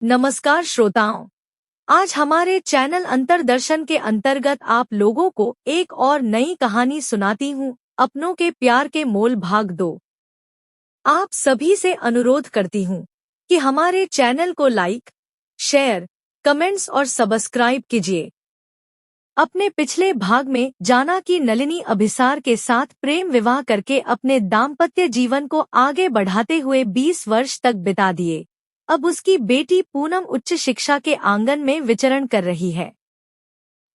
नमस्कार श्रोताओं। आज हमारे चैनल अंतरदर्शन के अंतर्गत आप लोगों को एक और नई कहानी सुनाती हूँ, अपनों के प्यार के मोल भाग 2। आप सभी से अनुरोध करती हूँ कि हमारे चैनल को लाइक, शेयर, कमेंट्स और सब्सक्राइब कीजिए। अपने पिछले भाग में जाना कि नलिनी अभिसार के साथ प्रेम विवाह करके अपने दाम्पत्य जीवन को आगे बढ़ाते हुए 20 वर्ष तक बिता दिए। अब उसकी बेटी पूनम उच्च शिक्षा के आंगन में विचरण कर रही है।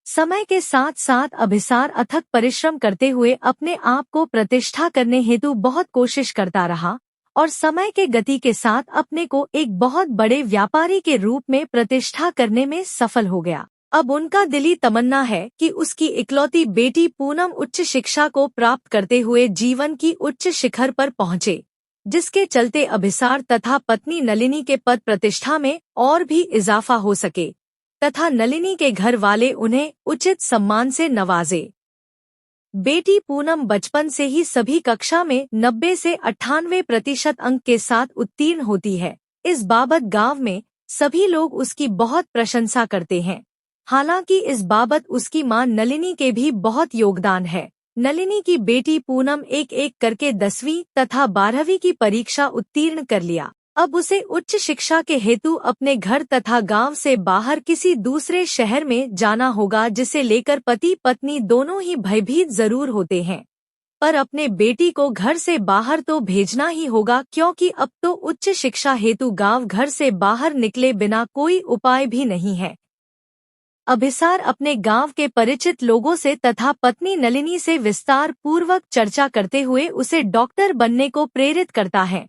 समय के साथ साथ अभिसार अथक परिश्रम करते हुए अपने आप को प्रतिष्ठा करने हेतु बहुत कोशिश करता रहा और समय के गति के साथ अपने को एक बहुत बड़े व्यापारी के रूप में प्रतिष्ठा करने में सफल हो गया। अब उनका दिली तमन्ना है कि उसकी इकलौती बेटी पूनम उच्च शिक्षा को प्राप्त करते हुए जीवन की उच्च शिखर पर पहुंचे, जिसके चलते अभिसार तथा पत्नी नलिनी के पद प्रतिष्ठा में और भी इजाफा हो सके तथा नलिनी के घर वाले उन्हें उचित सम्मान से नवाजे। बेटी पूनम बचपन से ही सभी कक्षा में 90 से 98% अंक के साथ उत्तीर्ण होती है। इस बाबत गांव में सभी लोग उसकी बहुत प्रशंसा करते हैं। हालांकि इस बाबत उसकी मां नलिनी के भी बहुत योगदान है। नलिनी की बेटी पूनम एक एक करके 10वीं तथा 12वीं की परीक्षा उत्तीर्ण कर लिया। अब उसे उच्च शिक्षा के हेतु अपने घर तथा गांव से बाहर किसी दूसरे शहर में जाना होगा, जिसे लेकर पति पत्नी दोनों ही भयभीत जरूर होते हैं। पर अपने बेटी को घर से बाहर तो भेजना ही होगा, क्योंकि अब तो उच्च शिक्षा हेतु गांव घर से बाहर निकले बिना कोई उपाय भी नहीं है। अभिसार अपने गांव के परिचित लोगों से तथा पत्नी नलिनी से विस्तार पूर्वक चर्चा करते हुए उसे डॉक्टर बनने को प्रेरित करता है,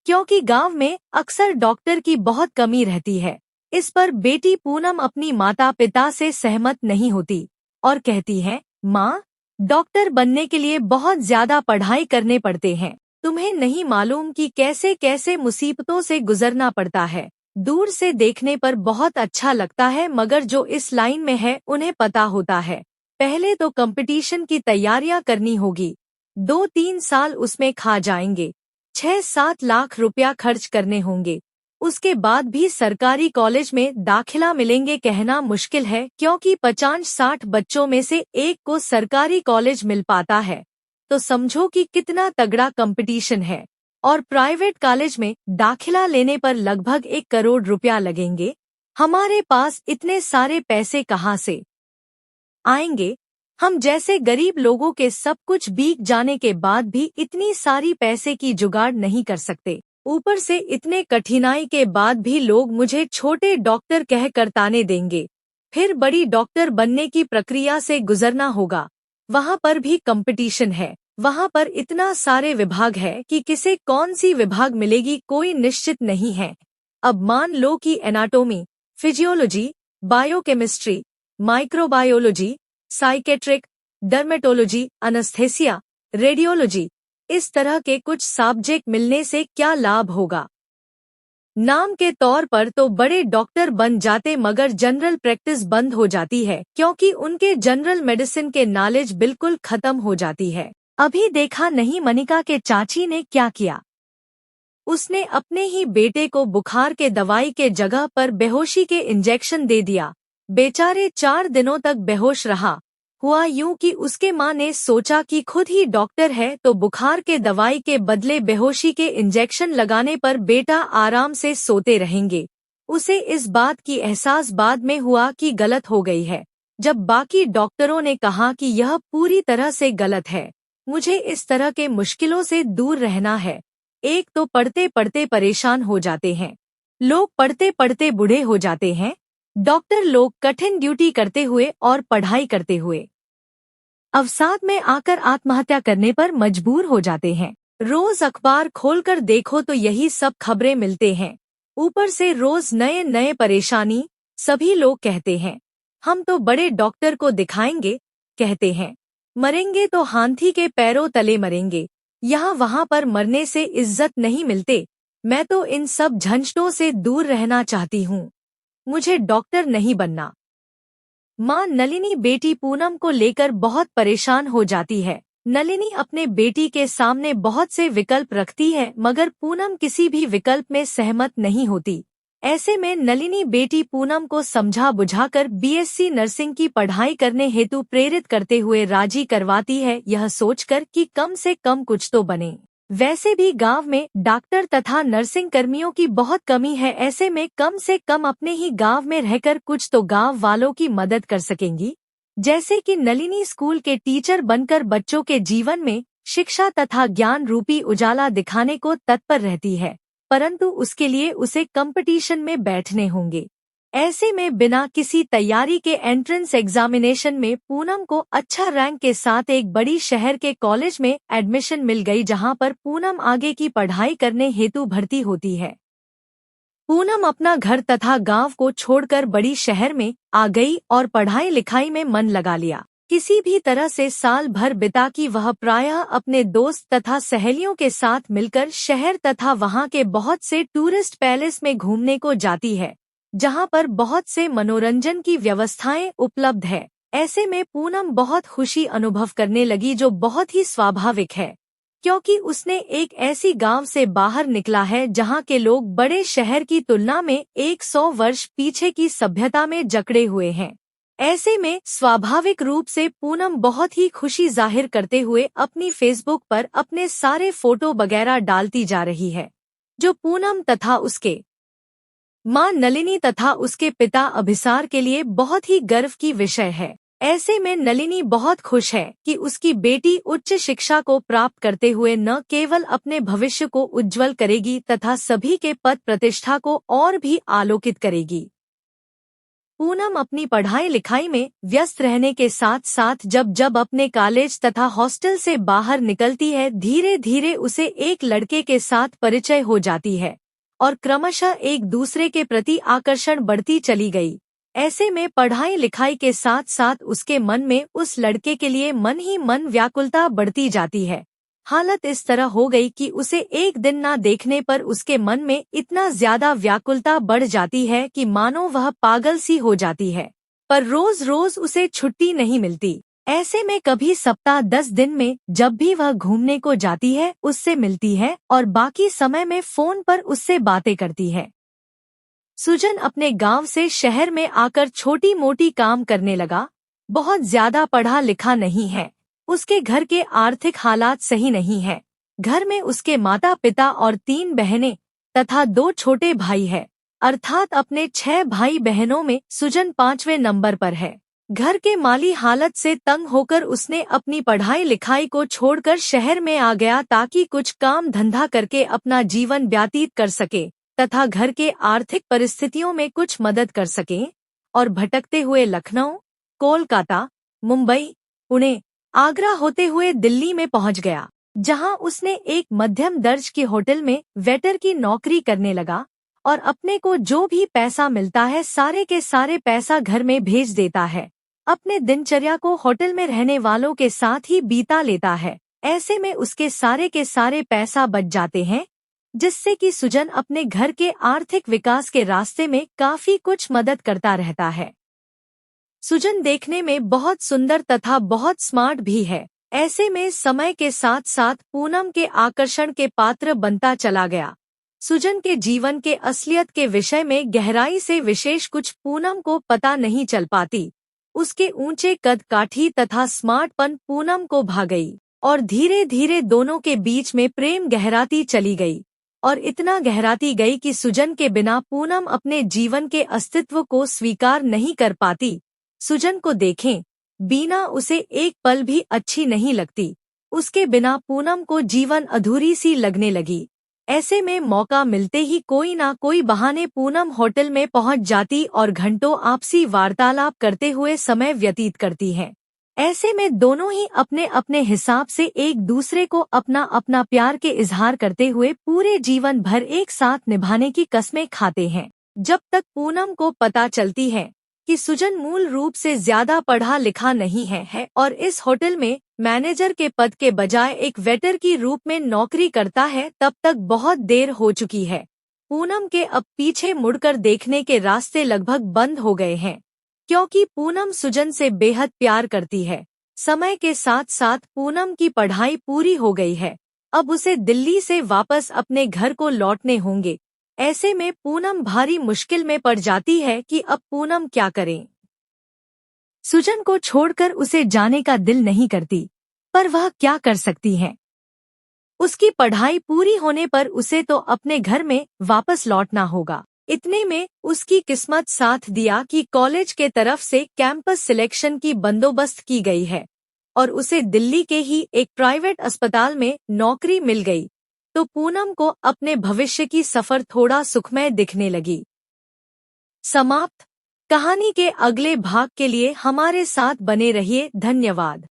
क्योंकि गांव में अक्सर डॉक्टर की बहुत कमी रहती है। इस पर बेटी पूनम अपनी माता पिता से सहमत नहीं होती और कहती है, माँ, डॉक्टर बनने के लिए बहुत ज्यादा पढ़ाई करने पड़ते हैं। तुम्हें नहीं मालूम कि कैसे कैसे मुसीबतों से गुजरना पड़ता है। दूर से देखने पर बहुत अच्छा लगता है, मगर जो इस लाइन में है उन्हें पता होता है। पहले तो कंपटीशन की तैयारियां करनी होगी, 2-3 साल उसमें खा जाएंगे, 6-7 लाख रुपया खर्च करने होंगे। उसके बाद भी सरकारी कॉलेज में दाखिला मिलेंगे कहना मुश्किल है, क्योंकि 50-60 बच्चों में से एक को सरकारी कॉलेज मिल पाता है। तो समझो कि कितना तगड़ा कंपटीशन है। और प्राइवेट कॉलेज में दाखिला लेने पर लगभग 1 करोड़ रुपया लगेंगे। हमारे पास इतने सारे पैसे कहाँ से आएंगे? हम जैसे गरीब लोगों के सब कुछ बीत जाने के बाद भी इतनी सारी पैसे की जुगाड़ नहीं कर सकते। ऊपर से इतने कठिनाई के बाद भी लोग मुझे छोटे डॉक्टर कह कर ताने देंगे। फिर बड़ी डॉक्टर बनने की प्रक्रिया से गुजरना होगा। वहाँ पर भी कंपटीशन है। वहाँ पर इतना सारे विभाग है कि किसे कौन सी विभाग मिलेगी कोई निश्चित नहीं है। अब मान लो कि anatomy, physiology, biochemistry, microbiology, psychiatric, dermatology, anaesthesia, radiology, इस तरह के कुछ सब्जेक्ट मिलने से क्या लाभ होगा? नाम के तौर पर तो बड़े डॉक्टर बन जाते, मगर जनरल प्रैक्टिस बंद हो जाती है, क्योंकि उनके जनरल मेडिसिन के नॉलेज बिल्कुल खत्म हो जाती है। अभी देखा नहीं मनिका के चाची ने क्या किया? उसने अपने ही बेटे को बुखार के दवाई के जगह पर बेहोशी के इंजेक्शन दे दिया। बेचारे 4 दिनों तक बेहोश रहा। हुआ यूं कि उसके माँ ने सोचा कि खुद ही डॉक्टर है तो बुखार के दवाई के बदले बेहोशी के इंजेक्शन लगाने पर बेटा आराम से सोते रहेंगे। उसे इस बात की एहसास बाद में हुआ कि गलत हो गई है, जब बाकी डॉक्टरों ने कहा कि यह पूरी तरह से गलत है। मुझे इस तरह के मुश्किलों से दूर रहना है। एक तो पढ़ते पढ़ते परेशान हो जाते हैं लोग, पढ़ते पढ़ते बूढ़े हो जाते हैं डॉक्टर लोग, कठिन ड्यूटी करते हुए और पढ़ाई करते हुए अवसाद में आकर आत्महत्या करने पर मजबूर हो जाते हैं। रोज अखबार खोलकर देखो तो यही सब खबरें मिलते हैं। ऊपर से रोज नए नए परेशानी। सभी लोग कहते हैं हम तो बड़े डॉक्टर को दिखाएंगे, कहते हैं मरेंगे तो हाथी के पैरों तले मरेंगे। यहाँ वहाँ पर मरने से इज्जत नहीं मिलते। मैं तो इन सब झंझटों से दूर रहना चाहती हूँ। मुझे डॉक्टर नहीं बनना। माँ नलिनी बेटी पूनम को लेकर बहुत परेशान हो जाती है। नलिनी अपने बेटी के सामने बहुत से विकल्प रखती है, मगर पूनम किसी भी विकल्प में सहमत नहीं होती। ऐसे में नलिनी बेटी पूनम को समझा बुझाकर बीएससी नर्सिंग की पढ़ाई करने हेतु प्रेरित करते हुए राजी करवाती है, यह सोचकर कि कम से कम कुछ तो बने। वैसे भी गांव में डॉक्टर तथा नर्सिंग कर्मियों की बहुत कमी है, ऐसे में कम से कम अपने ही गांव में रहकर कुछ तो गांव वालों की मदद कर सकेंगी। जैसे कि नलिनी स्कूल के टीचर बनकर बच्चों के जीवन में शिक्षा तथा ज्ञान रूपी उजाला दिखाने को तत्पर रहती है, परंतु उसके लिए उसे कंपटीशन में बैठने होंगे। ऐसे में बिना किसी तैयारी के एंट्रेंस एग्जामिनेशन में पूनम को अच्छा रैंक के साथ एक बड़ी शहर के कॉलेज में एडमिशन मिल गई, जहां पर पूनम आगे की पढ़ाई करने हेतु भर्ती होती है। पूनम अपना घर तथा गांव को छोड़कर बड़ी शहर में आ गई और पढ़ाई लिखाई में मन लगा लिया। किसी भी तरह से साल भर बिता कि वह प्रायः अपने दोस्त तथा सहेलियों के साथ मिलकर शहर तथा वहां के बहुत से टूरिस्ट पैलेस में घूमने को जाती है, जहां पर बहुत से मनोरंजन की व्यवस्थाएं उपलब्ध है। ऐसे में पूनम बहुत खुशी अनुभव करने लगी, जो बहुत ही स्वाभाविक है, क्योंकि उसने एक ऐसी गांव से बाहर निकला है जहां के लोग बड़े शहर की तुलना में 100 वर्ष पीछे की सभ्यता में जकड़े हुए हैं। ऐसे में स्वाभाविक रूप से पूनम बहुत ही खुशी जाहिर करते हुए अपनी फेसबुक पर अपने सारे फोटो वगैरह डालती जा रही है, जो पूनम तथा उसके मां नलिनी तथा उसके पिता अभिसार के लिए बहुत ही गर्व की विषय है। ऐसे में नलिनी बहुत खुश है कि उसकी बेटी उच्च शिक्षा को प्राप्त करते हुए न केवल अपने भविष्य को उज्जवल करेगी तथा सभी के पद प्रतिष्ठा को और भी आलोकित करेगी। पूनम अपनी पढ़ाई लिखाई में व्यस्त रहने के साथ साथ जब जब अपने कॉलेज तथा हॉस्टल से बाहर निकलती है, धीरे धीरे उसे एक लड़के के साथ परिचय हो जाती है और क्रमशः एक दूसरे के प्रति आकर्षण बढ़ती चली गई। ऐसे में पढ़ाई लिखाई के साथ साथ उसके मन में उस लड़के के लिए मन ही मन व्याकुलता बढ़ती जाती है। हालत इस तरह हो गई कि उसे एक दिन ना देखने पर उसके मन में इतना ज्यादा व्याकुलता बढ़ जाती है कि मानो वह पागल सी हो जाती है, पर रोज रोज उसे छुट्टी नहीं मिलती। ऐसे में कभी सप्ताह 10 दिन में जब भी वह घूमने को जाती है उससे मिलती है और बाकी समय में फोन पर उससे बातें करती है। सुजन अपने गांव से शहर में आकर छोटी मोटी काम करने लगा। बहुत ज्यादा पढ़ा लिखा नहीं है, उसके घर के आर्थिक हालात सही नहीं है। घर में उसके माता पिता और 3 बहनें तथा 2 छोटे भाई है, अर्थात अपने 6 भाई बहनों में सुजन 5वें नंबर पर है। घर के माली हालत से तंग होकर उसने अपनी पढ़ाई लिखाई को छोड़कर शहर में आ गया ताकि कुछ काम धंधा करके अपना जीवन व्यतीत कर सके तथा घर के आर्थिक परिस्थितियों में कुछ मदद कर सके। और भटकते हुए लखनऊ, कोलकाता, मुंबई, पुणे, आगरा होते हुए दिल्ली में पहुंच गया, जहां उसने एक मध्यम दर्ज के होटल में वेटर की नौकरी करने लगा और अपने को जो भी पैसा मिलता है सारे के सारे पैसा घर में भेज देता है। अपने दिनचर्या को होटल में रहने वालों के साथ ही बीता लेता है। ऐसे में उसके सारे के सारे पैसा बच जाते हैं, जिससे कि सुजन अपने घर के आर्थिक विकास के रास्ते में काफी कुछ मदद करता रहता है। सुजन देखने में बहुत सुंदर तथा बहुत स्मार्ट भी है। ऐसे में समय के साथ साथ पूनम के आकर्षण के पात्र बनता चला गया। सुजन के जीवन के असलियत के विषय में गहराई से विशेष कुछ पूनम को पता नहीं चल पाती। उसके ऊंचे कद काठी तथा स्मार्टपन पूनम को भा गई और धीरे धीरे दोनों के बीच में प्रेम गहराती चली गई और इतना गहराती गई कि सुजन के बिना पूनम अपने जीवन के अस्तित्व को स्वीकार नहीं कर पाती। सुजन को देखें बिना उसे एक पल भी अच्छी नहीं लगती। उसके बिना पूनम को जीवन अधूरी सी लगने लगी। ऐसे में मौका मिलते ही कोई ना कोई बहाने पूनम होटल में पहुंच जाती और घंटों आपसी वार्तालाप करते हुए समय व्यतीत करती हैं। ऐसे में दोनों ही अपने अपने हिसाब से एक दूसरे को अपना अपना प्यार के इजहार करते हुए पूरे जीवन भर एक साथ निभाने की कस्में खाते हैं। जब तक पूनम को पता चलती है कि सुजन मूल रूप से ज्यादा पढ़ा लिखा नहीं है और इस होटल में मैनेजर के पद के बजाय एक वेटर की रूप में नौकरी करता है, तब तक बहुत देर हो चुकी है। पूनम के अब पीछे मुड़कर देखने के रास्ते लगभग बंद हो गए हैं, क्योंकि पूनम सुजन से बेहद प्यार करती है। समय के साथ साथ पूनम की पढ़ाई पूरी हो गई है। अब उसे दिल्ली से वापस अपने घर को लौटने होंगे। ऐसे में पूनम भारी मुश्किल में पड़ जाती है कि अब पूनम क्या करे। सुजन को छोड़कर उसे जाने का दिल नहीं करती, पर वह क्या कर सकती है। उसकी पढ़ाई पूरी होने पर उसे तो अपने घर में वापस लौटना होगा। इतने में उसकी किस्मत साथ दिया कि कॉलेज के तरफ से कैंपस सिलेक्शन की बंदोबस्त की गई है और उसे दिल्ली के ही एक प्राइवेट अस्पताल में नौकरी मिल गई। तो पूनम को अपने भविष्य की सफर थोड़ा सुखमय दिखने लगी। समाप्त। कहानी के अगले भाग के लिए हमारे साथ बने रहिए। धन्यवाद।